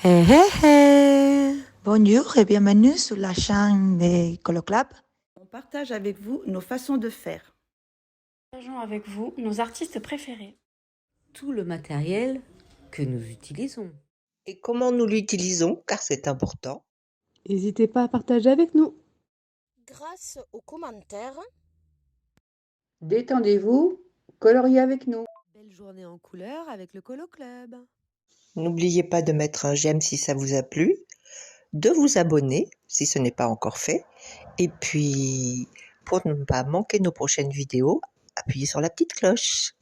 Hé hé hé! Bonjour et bienvenue sur la chaîne de Coloclub. On partage avec vous nos façons de faire. Partageons avec vous nos artistes préférés. Tout le matériel que nous utilisons. Et comment nous l'utilisons, car c'est important. N'hésitez pas à partager avec nous. Grâce aux commentaires, Détendez-vous, coloriez avec nous. Belle journée en couleur avec le Colo Club. N'oubliez pas de mettre un j'aime si ça vous a plu, de vous abonner si ce n'est pas encore fait, et puis pour ne pas manquer nos prochaines vidéos, appuyez sur la petite cloche.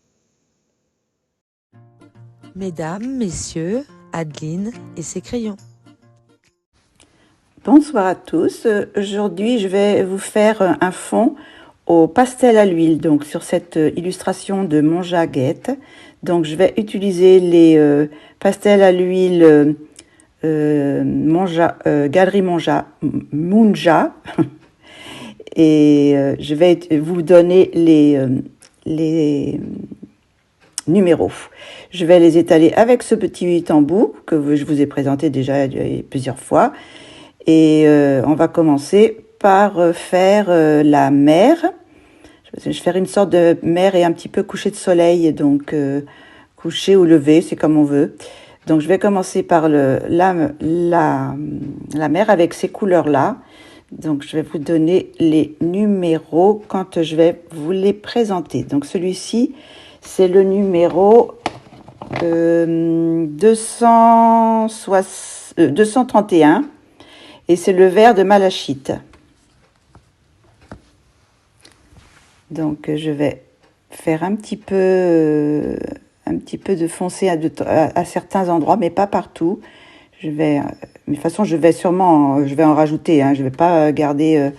Mesdames, messieurs, Adeline et ses crayons. Bonsoir à tous. Aujourd'hui, je vais vous faire un fond au pastel à l'huile, donc sur cette illustration de Monja Guette. Donc, je vais utiliser les pastels à l'huile Galerie Munja. Et je vais vous donner les numéros. Je vais les étaler avec ce petit embout que je vous ai présenté déjà plusieurs fois. Et on va commencer par faire la mer. Je vais faire une sorte de mer et un petit peu coucher de soleil, donc coucher ou lever, c'est comme on veut. Donc je vais commencer par la mer avec ces couleurs-là. Donc je vais vous donner les numéros quand je vais vous les présenter. Donc celui-ci, c'est le numéro 231 et c'est le vert de malachite. Donc je vais faire un petit peu de foncé à certains endroits, mais pas partout. Mais de toute façon, je vais en rajouter. Hein, je vais pas garder,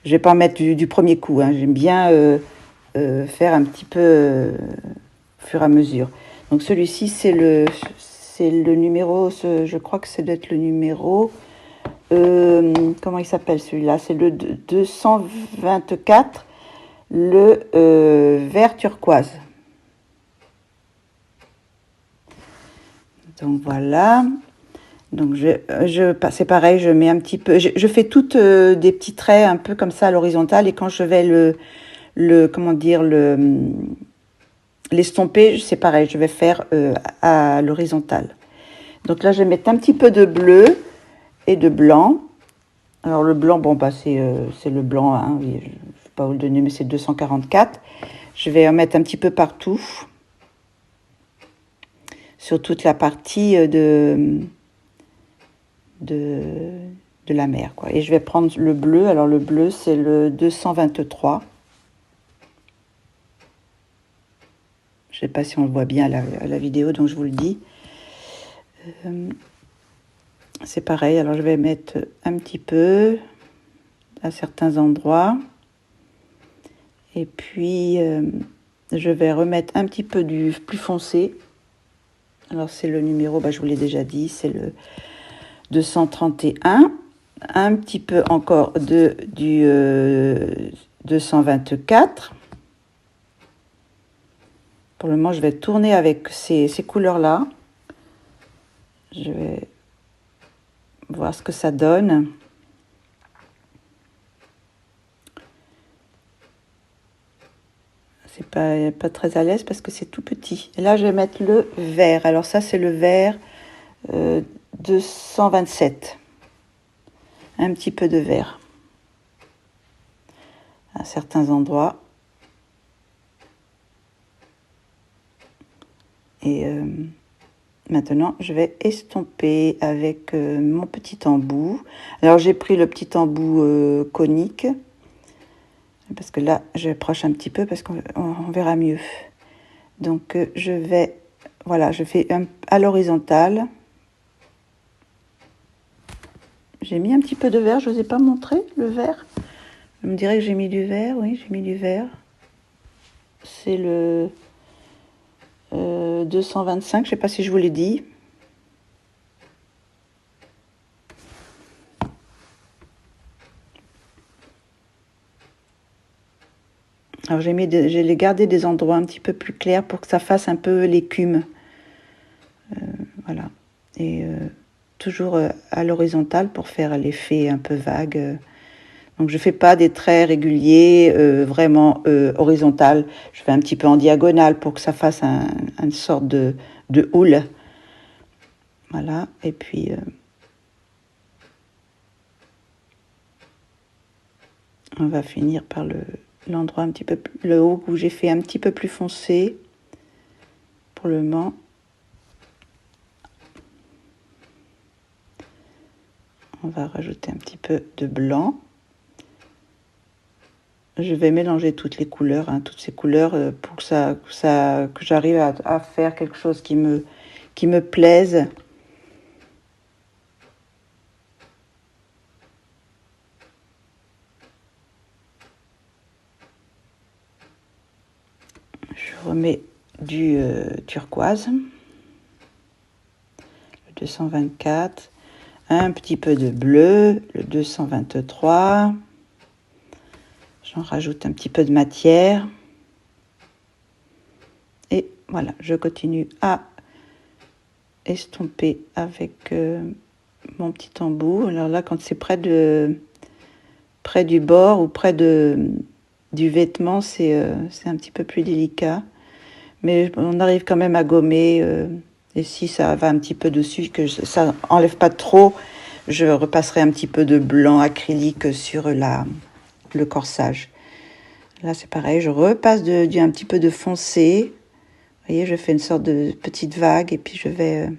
je vais pas en mettre du premier coup. Hein, j'aime bien faire un petit peu au fur et à mesure. Donc celui-ci, c'est le numéro, je crois que ça doit être le numéro. Comment il s'appelle celui-là? C'est le 224. Le vert turquoise. Donc voilà. Donc c'est pareil, je mets un petit peu, je fais toutes des petits traits un peu comme ça à l'horizontale, et quand je vais l'estomper, c'est pareil, je vais faire à l'horizontale. Donc là, je vais mettre un petit peu de bleu et de blanc. Alors le blanc, bon bah c'est le blanc, hein, oui, je ne sais pas vous le donner, mais c'est 244. Je vais en mettre un petit peu partout, sur toute la partie de la mer, quoi. Et je vais prendre le bleu. Alors le bleu, c'est le 223. Je ne sais pas si on le voit bien à la vidéo, donc je vous le dis. C'est pareil, alors je vais mettre un petit peu à certains endroits. Et puis, je vais remettre un petit peu du plus foncé. Alors, c'est le numéro, je vous l'ai déjà dit, c'est le 231. Un petit peu encore du 224. Pour le moment, je vais tourner avec ces couleurs-là. Je vais voir ce que ça donne. C'est pas très à l'aise parce que c'est tout petit. Et là, je vais mettre le vert. Alors ça, c'est le vert 227. Un petit peu de vert à certains endroits. Et maintenant, je vais estomper avec mon petit embout. Alors, j'ai pris le petit embout conique. Parce que là, je approche un petit peu parce qu'on verra mieux. Donc, je fais à l'horizontale. J'ai mis un petit peu de vert, je ne vous ai pas montré le vert. Je me dirais que j'ai mis du vert, oui, j'ai mis du vert. C'est le 225, je ne sais pas si je vous l'ai dit. Alors j'ai gardé des endroits un petit peu plus clairs pour que ça fasse un peu l'écume. Voilà. Et toujours à l'horizontale pour faire l'effet un peu vague. Donc je fais pas des traits réguliers, vraiment horizontal. Je fais un petit peu en diagonale pour que ça fasse une sorte de houle. Voilà, et puis on va finir par l'endroit un petit peu plus, le haut où j'ai fait un petit peu plus foncé pour le ment. On va rajouter un petit peu de blanc. Je vais mélanger toutes les couleurs, hein, toutes ces couleurs pour que j'arrive à faire quelque chose qui me plaise. Je remets du turquoise, le 224, un petit peu de bleu, le 223. J'en rajoute un petit peu de matière. Et voilà, je continue à estomper avec mon petit embout. Alors là, quand c'est près du bord ou près du vêtement, c'est un petit peu plus délicat. Mais on arrive quand même à gommer. Et si ça va un petit peu dessus, que ça enlève pas trop, je repasserai un petit peu de blanc acrylique sur le corsage. Là, c'est pareil, je repasse un petit peu de foncé. Vous voyez, je fais une sorte de petite vague et puis je vais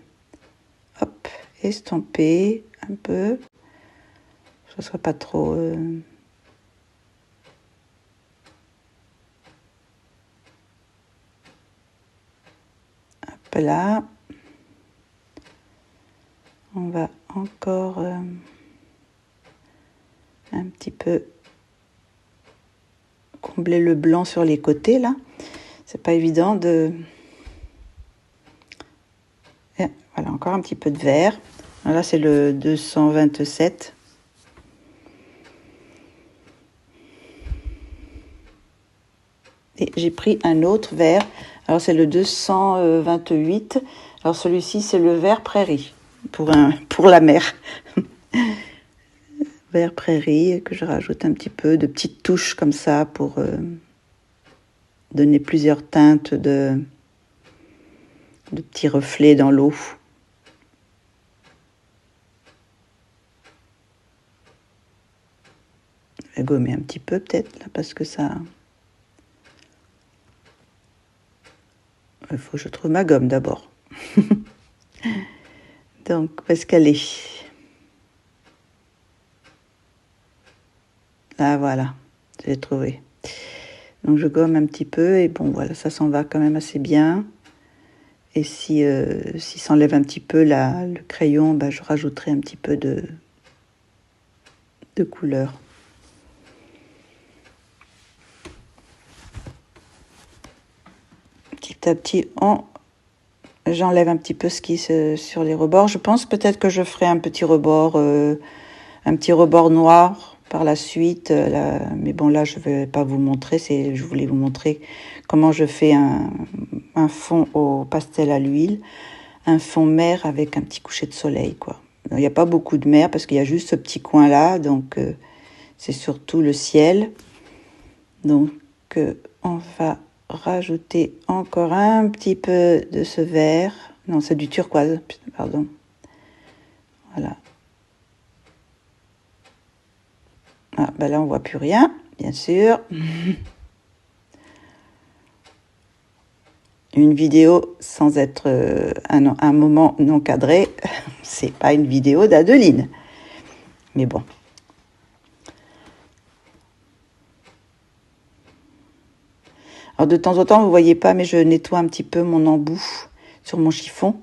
hop, estomper un peu. Ça ne soit pas trop... Hop là. On va encore un petit peu combler le blanc sur les côtés là. C'est pas évident de... Et voilà, encore un petit peu de vert. Là, c'est le 227. Et j'ai pris un autre vert. Alors, c'est le 228. Alors, celui-ci, c'est le vert prairie pour la mer. Vert prairie, que je rajoute un petit peu de petites touches comme ça pour donner plusieurs teintes de petits reflets dans l'eau. Je vais gommer un petit peu peut-être là parce que ça... Il faut que je trouve ma gomme d'abord. Donc, où est-ce qu'elle est? Ah voilà, je l'ai trouvé. Donc je gomme un petit peu et bon voilà, ça s'en va quand même assez bien. Et si s'enlève un petit peu le crayon, bah, je rajouterai un petit peu de couleur. Petit à petit, j'enlève un petit peu ce qui est sur les rebords. Je pense peut-être que je ferai un petit rebord noir par la suite. Mais bon, là, je ne vais pas vous montrer. Je voulais vous montrer comment je fais un fond au pastel à l'huile. Un fond mer avec un petit coucher de soleil, quoi. Il n'y a pas beaucoup de mer parce qu'il y a juste ce petit coin-là. Donc, c'est surtout le ciel. Donc, on va rajouter encore un petit peu de ce vert. Non, c'est du turquoise, pardon. Voilà. Ah, ben là, on voit plus rien, bien sûr. Une vidéo sans être un moment non cadré, c'est pas une vidéo d'Adeline. Mais bon. Alors de temps en temps, vous voyez pas, mais je nettoie un petit peu mon embout sur mon chiffon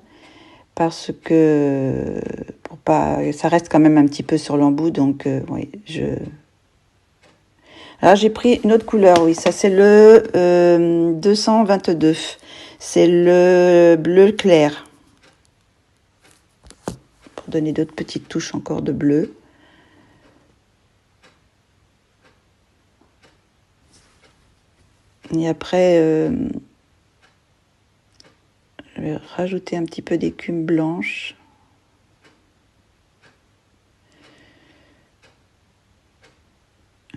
parce que pour pas, ça reste quand même un petit peu sur l'embout, donc oui, Alors j'ai pris une autre couleur, oui, ça c'est le 222, c'est le bleu clair pour donner d'autres petites touches encore de bleu. Et après, je vais rajouter un petit peu d'écume blanche.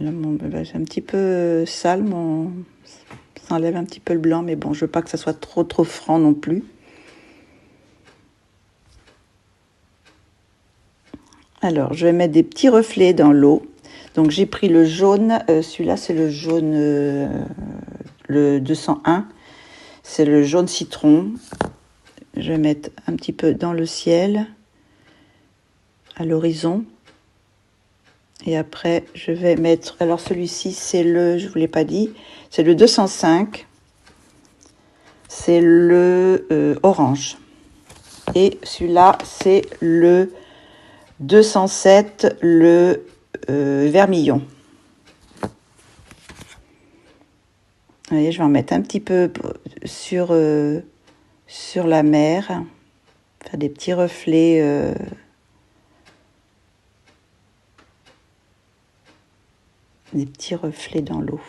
Là, c'est un petit peu sale, ça enlève un petit peu le blanc, mais bon, je veux pas que ça soit trop franc non plus. Alors, je vais mettre des petits reflets dans l'eau. Donc, j'ai pris le jaune, celui-là, c'est le jaune, le 201, c'est le jaune citron. Je vais mettre un petit peu dans le ciel, à l'horizon. Et après, je vais mettre... Alors, celui-ci, c'est je vous l'ai pas dit, c'est le 205. C'est le orange. Et celui-là, c'est le 207, le vermillon. Vous voyez, je vais en mettre un petit peu sur la mer. Faire des petits reflets... des petits reflets dans l'eau.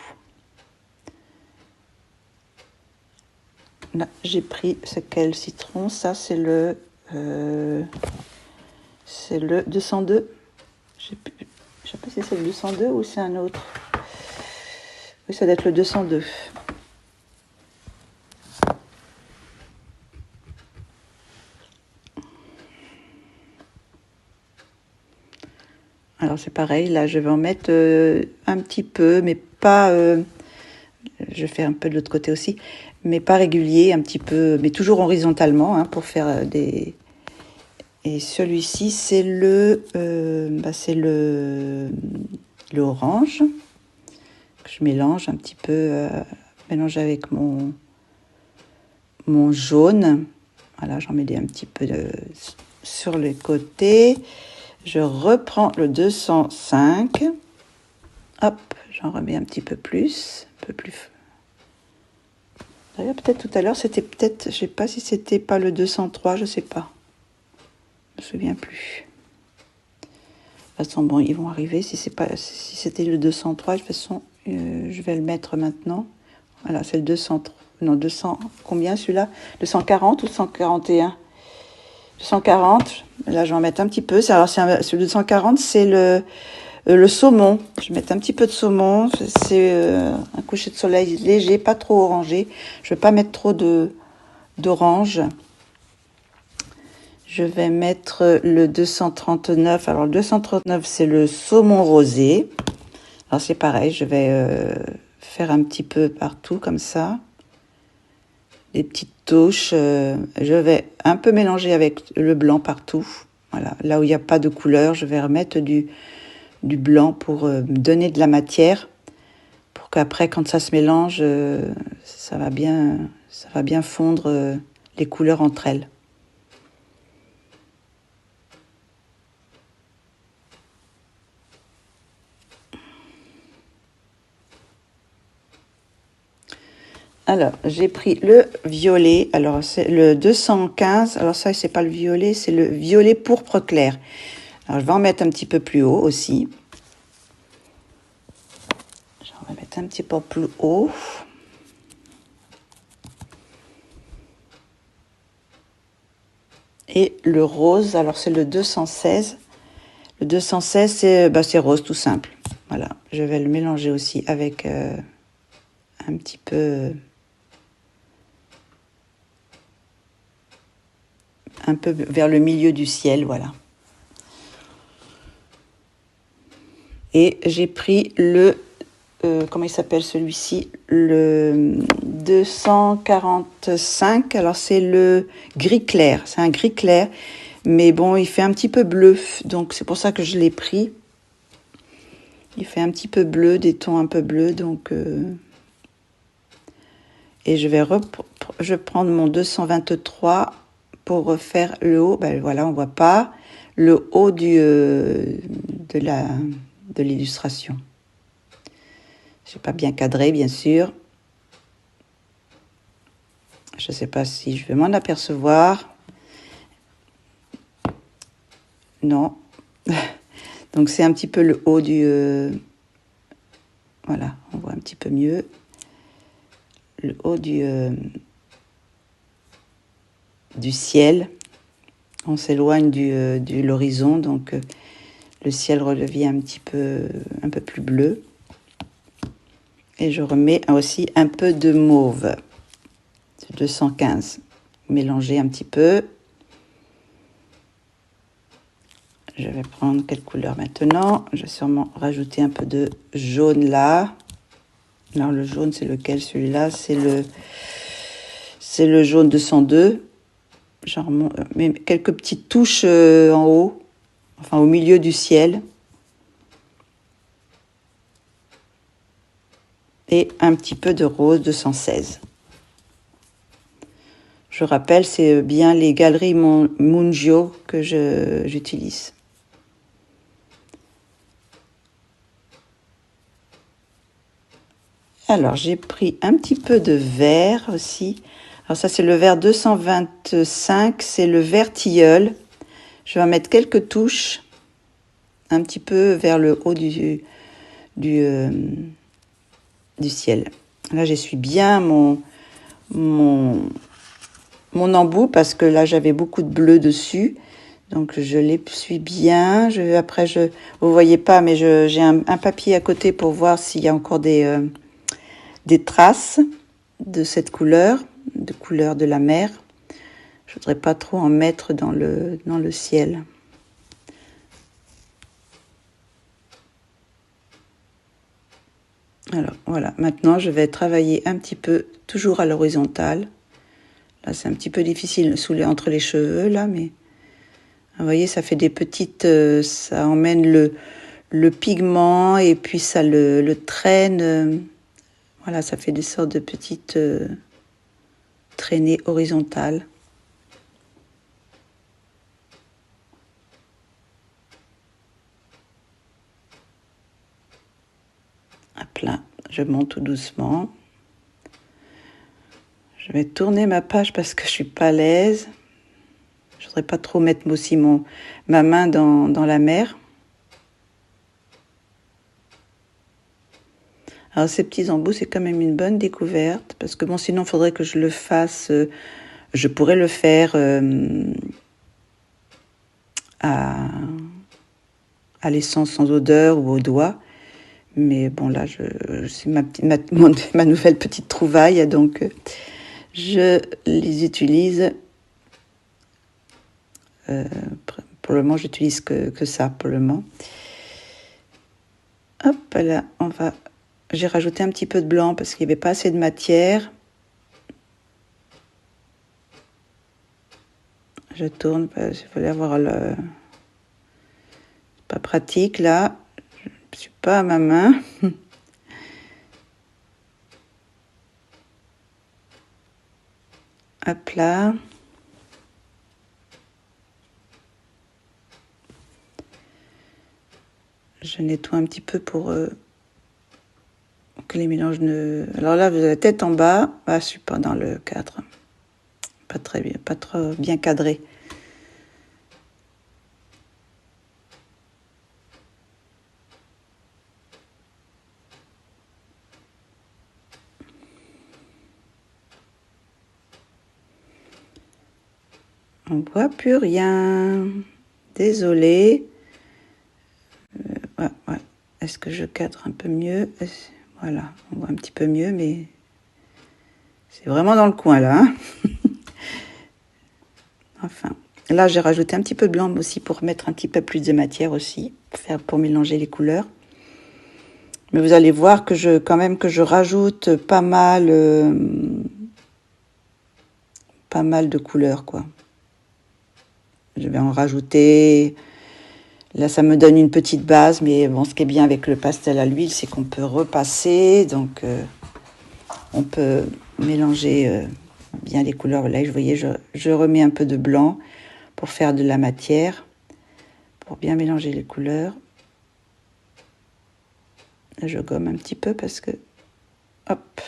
Là, j'ai pris quel citron? Ça, c'est le 202. Je sais pas si c'est le 202 ou c'est un autre. Oui, ça doit être le 202. Alors c'est pareil, là je vais en mettre un petit peu, mais pas... je vais faire un peu de l'autre côté aussi, mais pas régulier, un petit peu, mais toujours horizontalement, hein, pour faire des... Et celui-ci, c'est le orange, que je mélange un petit peu, mélange avec mon jaune. Voilà, j'en mets un petit peu sur les côtés. Je reprends le 205. Hop, j'en remets un petit peu plus. D'ailleurs, peut-être tout à l'heure, c'était peut-être... Je sais pas si c'était pas le 203, je sais pas. Je me souviens plus. De toute façon, bon, ils vont arriver. Si c'était le 203, de toute façon, je vais le mettre maintenant. Voilà, c'est le 203. Non, 200... Combien celui-là? 240 ou 141? 240, là je vais en mettre un petit peu. Alors celui de 240, c'est le saumon. Je vais mettre un petit peu de saumon. C'est un coucher de soleil léger, pas trop orangé. Je vais pas mettre trop d'orange. Je vais mettre le 239. Alors le 239, c'est le saumon rosé. Alors c'est pareil, je vais faire un petit peu partout comme ça. Des petites touches. Je vais un peu mélanger avec le blanc partout. Voilà. Là où il n'y a pas de couleur, je vais remettre du blanc pour donner de la matière. Pour qu'après, quand ça se mélange, ça va bien fondre les couleurs entre elles. Alors, j'ai pris le violet. Alors, c'est le 215. Alors, ça, c'est pas le violet, c'est le violet pourpre clair. Alors, je vais en mettre un petit peu plus haut aussi. Je vais mettre un petit peu plus haut. Et le rose, alors c'est le 216. Le 216, c'est rose tout simple. Voilà, je vais le mélanger aussi avec un petit peu... un peu vers le milieu du ciel, voilà. Et j'ai pris le, comment il s'appelle celui-ci? Le 245, alors c'est le gris clair, c'est un gris clair, mais bon, il fait un petit peu bleu, donc c'est pour ça que je l'ai pris. Il fait un petit peu bleu, des tons un peu bleus, donc... Et je vais prendre mon 223 pour refaire le haut. Ben voilà, on voit pas le haut de l'illustration. J'ai pas bien cadré, bien sûr. Je sais pas si je vais m'en apercevoir. Non. Donc c'est un petit peu le haut voilà, on voit un petit peu mieux. Le haut du ciel. On s'éloigne de l'horizon, donc le ciel redevient un peu plus bleu. Et je remets aussi un peu de mauve. C'est 215. Mélanger un petit peu. Je vais prendre quelle couleur maintenant? Je vais sûrement rajouter un peu de jaune là. Alors le jaune, c'est lequel? Celui-là, c'est le jaune 202. Genre, mais quelques petites touches en haut, enfin au milieu du ciel. Et un petit peu de rose 216. Je rappelle, c'est bien les galeries Mungio que j'utilise. Alors, j'ai pris un petit peu de vert aussi. Alors ça, c'est le vert 225, c'est le vert tilleul. Je vais mettre quelques touches, un petit peu vers le haut du ciel. Là, j'essuie bien mon embout parce que là, j'avais beaucoup de bleu dessus. Donc, je l'essuie bien. Vous voyez pas, mais j'ai un papier à côté pour voir s'il y a encore des traces de cette couleur, de couleur de la mer. Je voudrais pas trop en mettre dans le ciel. Alors voilà, maintenant je vais travailler un petit peu, toujours à l'horizontale. Là c'est un petit peu difficile entre les cheveux là, mais vous voyez ça fait des petites, ça emmène le pigment et puis ça le traîne. Voilà, ça fait des sortes de petites traînées horizontales. Hop là, je monte tout doucement. Je vais tourner ma page parce que je suis pas à l'aise. Je voudrais pas trop mettre aussi ma main dans la mer. Alors ces petits embouts, c'est quand même une bonne découverte parce que bon, sinon il faudrait que je le fasse. Je pourrais le faire à l'essence sans odeur ou au doigt. Mais bon, là, c'est ma nouvelle petite trouvaille, donc je les utilise. Pour le moment, j'utilise que ça, pour le moment. Hop là, j'ai rajouté un petit peu de blanc parce qu'il n'y avait pas assez de matière. Je tourne, il fallait avoir le... Pas pratique, là. Je suis pas à ma main. Hop là. Je nettoie un petit peu pour que les mélanges ne... Alors là, vous avez la tête en bas. Ah, je suis pas dans le cadre. Pas très bien, pas trop bien cadré. On voit plus rien. Désolée. Ouais. Est-ce que je cadre un peu mieux? Voilà, on voit un petit peu mieux, mais c'est vraiment dans le coin là. Hein. Enfin, là j'ai rajouté un petit peu de blanc aussi pour mettre un petit peu plus de matière aussi, pour mélanger les couleurs. Mais vous allez voir que je rajoute pas mal de couleurs quoi. Je vais en rajouter. Là, ça me donne une petite base, mais bon, ce qui est bien avec le pastel à l'huile, c'est qu'on peut repasser, donc on peut mélanger bien les couleurs. Là, vous voyez, je remets un peu de blanc pour faire de la matière, pour bien mélanger les couleurs. Là, je gomme un petit peu parce que, hop.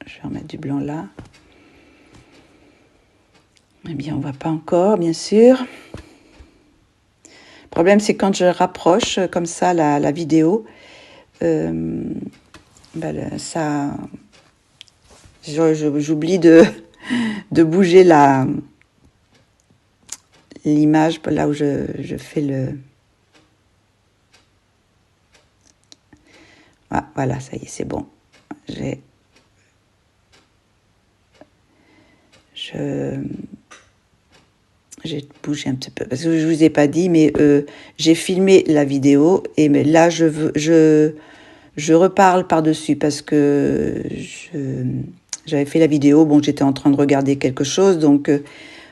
Je vais remettre du blanc là. Eh bien, on ne voit pas encore, bien sûr. Le problème, c'est quand je rapproche comme ça la vidéo, j'oublie de bouger l'image là où je fais Ah, voilà, ça y est, c'est bon. J'ai bougé un petit peu parce que je vous ai pas dit, mais j'ai filmé la vidéo et mais là je reparle par-dessus parce que j'avais fait la vidéo. Bon, j'étais en train de regarder quelque chose, donc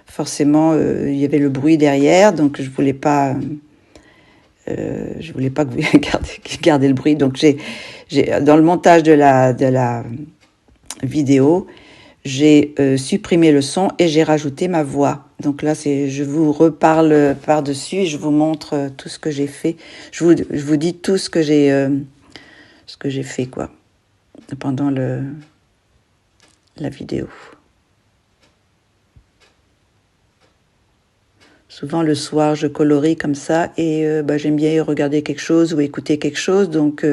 forcément il y avait le bruit derrière, donc je voulais pas que vous gardiez le bruit. Donc j'ai dans le montage de la vidéo, j'ai supprimé le son et j'ai rajouté ma voix. Donc là, je vous reparle par-dessus et je vous montre tout ce que j'ai fait. Je vous dis tout ce que j'ai fait, quoi, pendant la vidéo. Souvent, le soir, je colorie comme ça et j'aime bien regarder quelque chose ou écouter quelque chose. Donc,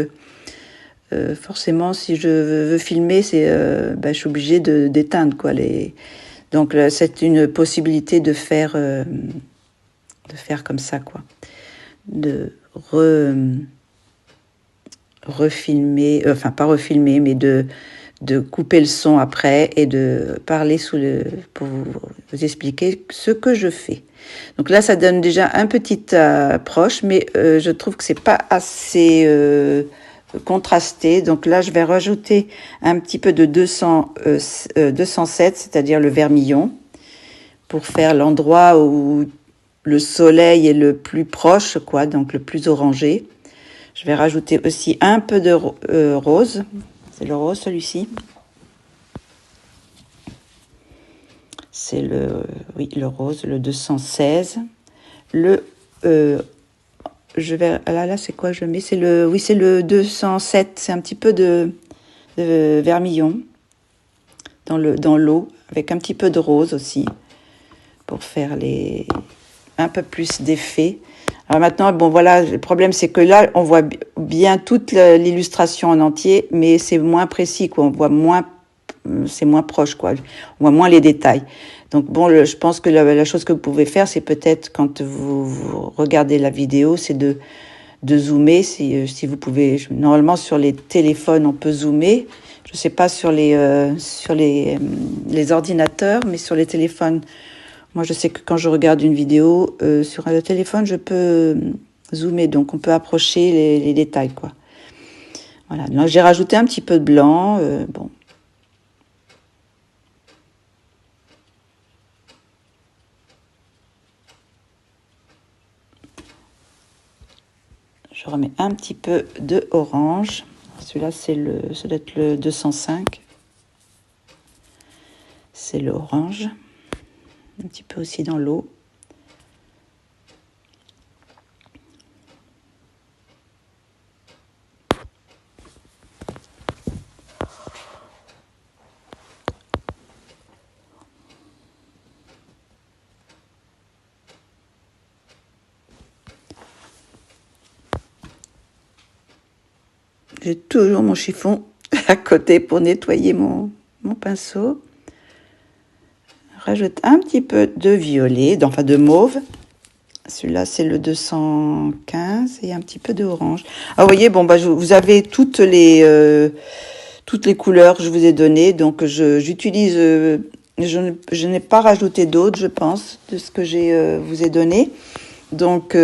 forcément, si je veux filmer, je suis obligée d'éteindre, quoi, Donc, c'est une possibilité de faire comme ça, quoi. De refilmer, enfin, pas refilmer, mais de couper le son après et de parler pour vous expliquer ce que je fais. Donc là, ça donne déjà un petit approche, mais je trouve que c'est pas assez contrasté. Donc là, je vais rajouter un petit peu de 207, c'est-à-dire le vermillon, pour faire l'endroit où le soleil est le plus proche, quoi, donc le plus orangé. Je vais rajouter aussi un peu de rose. C'est le rose, celui-ci. C'est le rose, le 216. Là, c'est quoi je mets? C'est le 207. C'est un petit peu de vermillon dans l'eau, avec un petit peu de rose aussi, pour faire un peu plus d'effet. Alors maintenant, bon voilà, le problème c'est que là, on voit bien toute l'illustration en entier, mais c'est moins précis, quoi. On voit moins, c'est moins proche, quoi. On voit moins les détails. Donc bon, je pense que la chose que vous pouvez faire, c'est peut-être quand vous regardez la vidéo, c'est de zoomer, si vous pouvez. Normalement, sur les téléphones, on peut zoomer. Je sais pas sur les ordinateurs, mais sur les téléphones. Moi, je sais que quand je regarde une vidéo sur le téléphone, je peux zoomer, donc on peut approcher les détails, quoi. Voilà. Donc, j'ai rajouté un petit peu de blanc. Bon. Je remets un petit peu de orange. Celui-là, ça doit être le 205. C'est l'orange. Un petit peu aussi dans l'eau. J'ai toujours mon chiffon à côté pour nettoyer mon pinceau. Rajoute un petit peu de violet, enfin de mauve. Celui-là, c'est le 215 et un petit peu d'orange. Ah, vous voyez, bon, vous avez toutes les couleurs que je vous ai données. Donc, j'utilise, je n'ai pas rajouté d'autres, je pense, de ce que vous ai donné. Donc,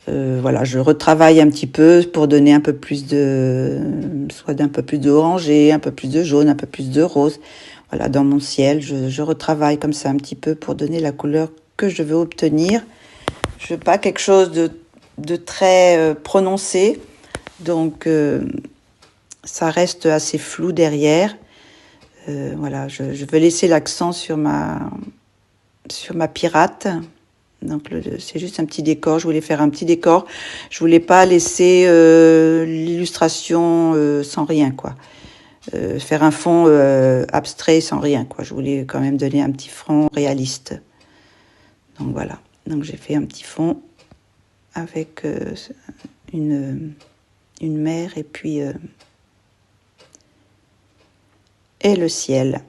voilà, je retravaille un petit peu pour donner un peu plus d'un peu plus d'orangé, un peu plus de jaune, un peu plus de rose. Voilà, dans mon ciel, je retravaille comme ça un petit peu pour donner la couleur que je veux obtenir. Je veux pas quelque chose de très prononcé, donc ça reste assez flou derrière. Voilà, je veux laisser l'accent sur ma pirate. Donc c'est juste un petit décor, je voulais faire un petit décor. Je voulais pas laisser l'illustration sans rien, quoi. Faire un fond abstrait sans rien, quoi. Je voulais quand même donner un petit fond réaliste. Donc voilà. Donc j'ai fait un petit fond avec une mer et puis et le ciel.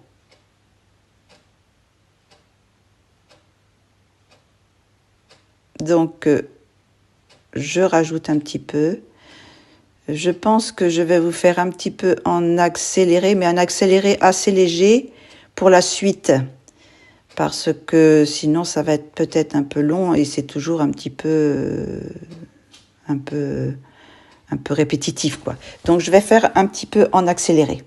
Donc je rajoute un petit peu Je pense que je vais vous faire un petit peu en accéléré, mais un accéléré assez léger pour la suite. Parce que sinon, ça va être peut-être un peu long et c'est toujours un petit peu, un peu répétitif, quoi. Donc, je vais faire un petit peu en accéléré.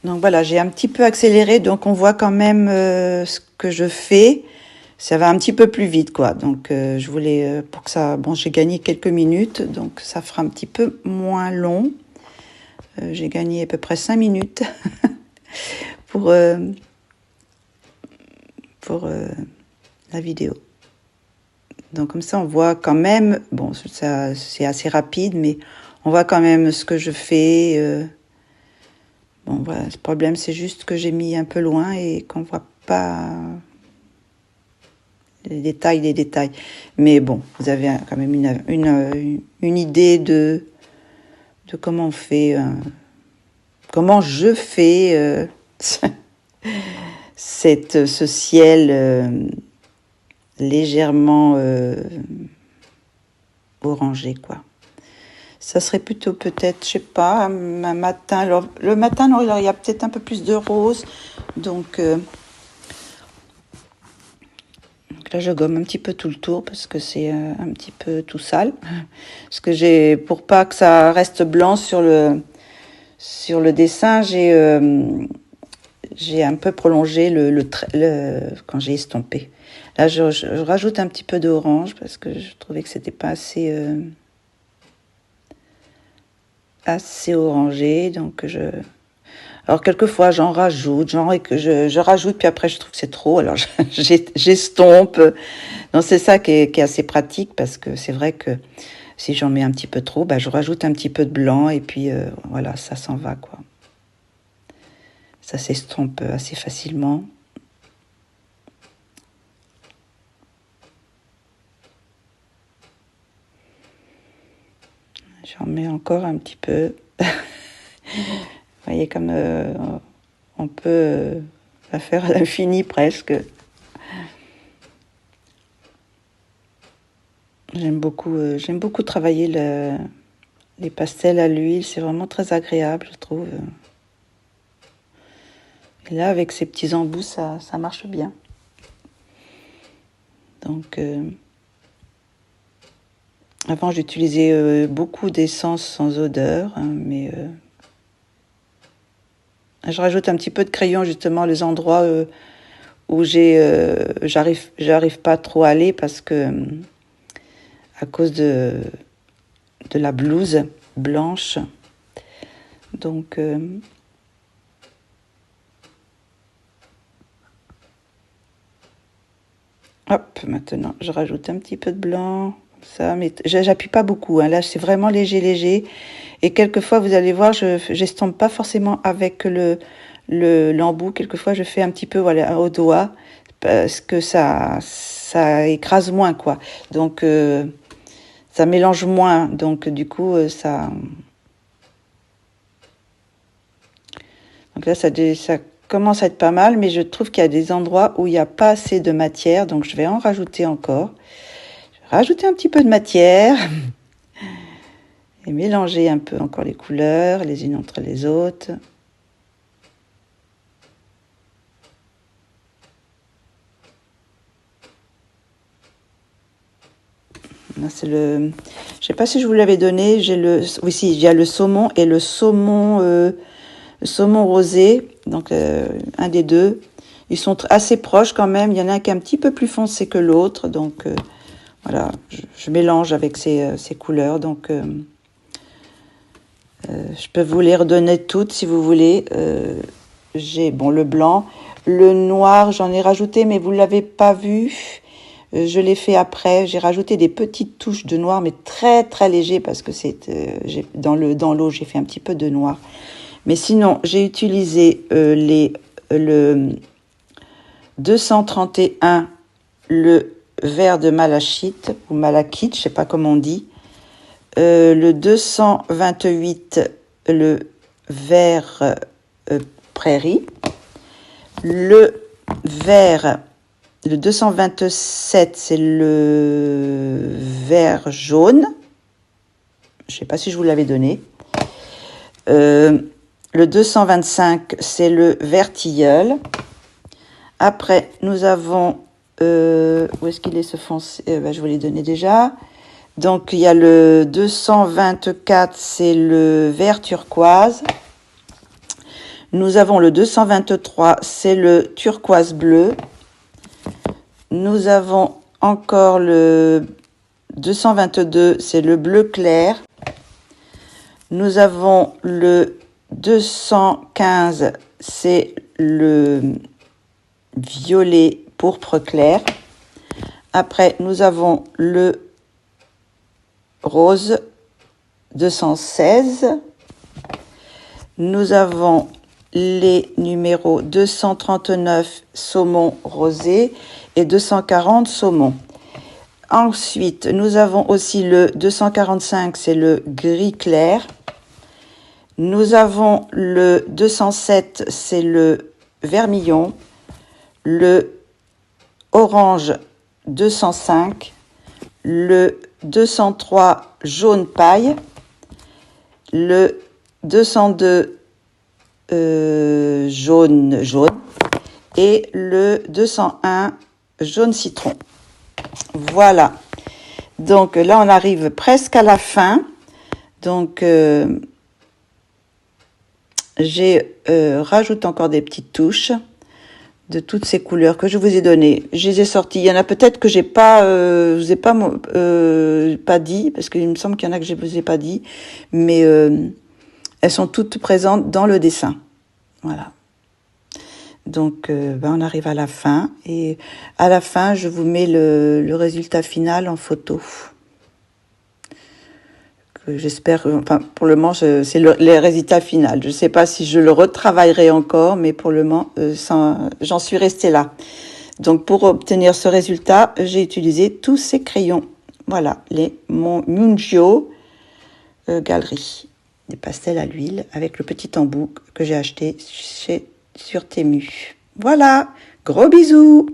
Donc voilà, j'ai un petit peu accéléré, donc on voit quand même ce que je fais. Ça va un petit peu plus vite, quoi. Donc je voulais, pour que ça... Bon, j'ai gagné quelques minutes, donc ça fera un petit peu moins long. J'ai gagné à peu près 5 minutes pour la vidéo. Donc comme ça, on voit quand même... Bon, ça c'est assez rapide, mais on voit quand même ce que je fais... Bon, voilà, le problème, c'est juste que j'ai mis un peu loin et qu'on voit pas les détails. Mais bon, vous avez quand même une idée de comment on fait, comment je fais ce ciel légèrement orangé, quoi. Ça serait plutôt peut-être, je sais pas, un matin. Alors, le matin, non, il y a peut-être un peu plus de rose. Donc là, je gomme un petit peu tout le tour parce que c'est un petit peu tout sale. Parce que pour pas que ça reste blanc sur le dessin, j'ai un peu prolongé quand j'ai estompé. Là, je rajoute un petit peu d'orange parce que je trouvais que c'était pas assez orangé, donc alors quelquefois j'en rajoute, je rajoute, puis après je trouve que c'est trop, alors j'estompe. Donc c'est ça qui est assez pratique, parce que c'est vrai que si j'en mets un petit peu trop, je rajoute un petit peu de blanc, et puis voilà, ça s'en va, quoi. Ça s'estompe assez facilement. J'en mets encore un petit peu. Vous voyez, comme on peut la faire à l'infini presque. J'aime beaucoup travailler les pastels à l'huile. C'est vraiment très agréable, je trouve. Et là, avec ces petits embouts, ça marche bien. Donc... Avant, j'utilisais beaucoup d'essence sans odeur, hein, mais je rajoute un petit peu de crayon, justement, les endroits où j'arrive pas trop à aller, parce que à cause de la blouse blanche. Donc hop, maintenant, je rajoute un petit peu de blanc. Ça, mais j'appuie pas beaucoup, hein. Là, c'est vraiment léger. Et quelquefois, vous allez voir, j'estompe pas forcément avec l'embout. Quelquefois, je fais un petit peu, voilà, au doigt, parce que ça écrase moins, quoi. Donc, ça mélange moins. Donc, du coup, ça... Donc là, ça commence à être pas mal, mais je trouve qu'il y a des endroits où il n'y a pas assez de matière. Donc, je vais en rajouter encore. Rajouter un petit peu de matière et mélanger un peu encore les couleurs les unes entre les autres. Là, c'est je sais pas si je vous l'avais donné, oui, si, il y a le saumon et le saumon rosé, donc un des deux. Ils sont assez proches quand même, il y en a un qui est un petit peu plus foncé que l'autre, donc voilà, je mélange avec ces couleurs, donc je peux vous les redonner toutes si vous voulez. J'ai le blanc, le noir, j'en ai rajouté, mais vous ne l'avez pas vu. Je l'ai fait après. J'ai rajouté des petites touches de noir, mais très très léger, parce que dans l'eau, j'ai fait un petit peu de noir. Mais sinon, j'ai utilisé le 231, le vert de malachite, ou malachite, je sais pas comment on dit. Le 228, le vert prairie. Le vert, le 227, c'est le vert jaune. Je ne sais pas si je vous l'avais donné. Le 225, c'est le vert tilleul. Après, nous avons... où est-ce qu'il est ce foncé? Je vous l'ai donné déjà. Donc, il y a le 224, c'est le vert turquoise. Nous avons le 223, c'est le turquoise bleu. Nous avons encore le 222, c'est le bleu clair. Nous avons le 215, c'est le violet pourpre clair. Après, nous avons le rose 216. Nous avons les numéros 239 saumon rosé et 240 saumon. Ensuite, nous avons aussi le 245, c'est le gris clair. Nous avons le 207, c'est le vermillon. Le orange 205. Le 203 jaune paille. Le 202 jaune et le 201 jaune citron. Voilà. Donc là, on arrive presque à la fin. Donc, j'ai rajouté encore des petites touches de toutes ces couleurs que je vous ai données. Je les ai sorties. Il y en a peut-être que je vous ai pas dit, parce qu'il me semble qu'il y en a que je vous ai pas dit, mais elles sont toutes présentes dans le dessin. Voilà. Donc, on arrive à la fin. Et à la fin, je vous mets le résultat final en photo. Que j'espère, pour le moment, c'est le résultat final. Je ne sais pas si je le retravaillerai encore, mais pour le moment, j'en suis restée là. Donc, pour obtenir ce résultat, j'ai utilisé tous ces crayons. Voilà, mon Mungio Galerie. Des pastels à l'huile avec le petit embout que j'ai acheté sur Temu. Voilà, gros bisous.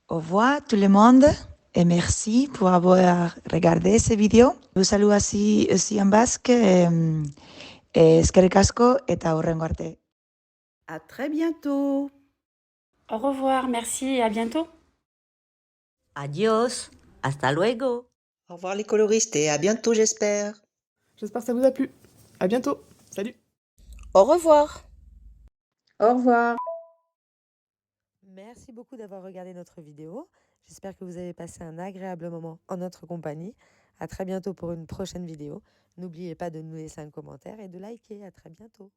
Au revoir tout le monde et merci pour avoir regardé cette vidéo. Je vous salue aussi en basque. Eskerrik asko eta hurrengo arte. À très bientôt. Au revoir, merci et à bientôt. Adios, hasta luego. Au revoir les coloristes et à bientôt j'espère. J'espère que ça vous a plu. À bientôt. Salut. Au revoir. Au revoir. Merci beaucoup d'avoir regardé notre vidéo. J'espère que vous avez passé un agréable moment en notre compagnie. À très bientôt pour une prochaine vidéo. N'oubliez pas de nous laisser un commentaire et de liker. À très bientôt.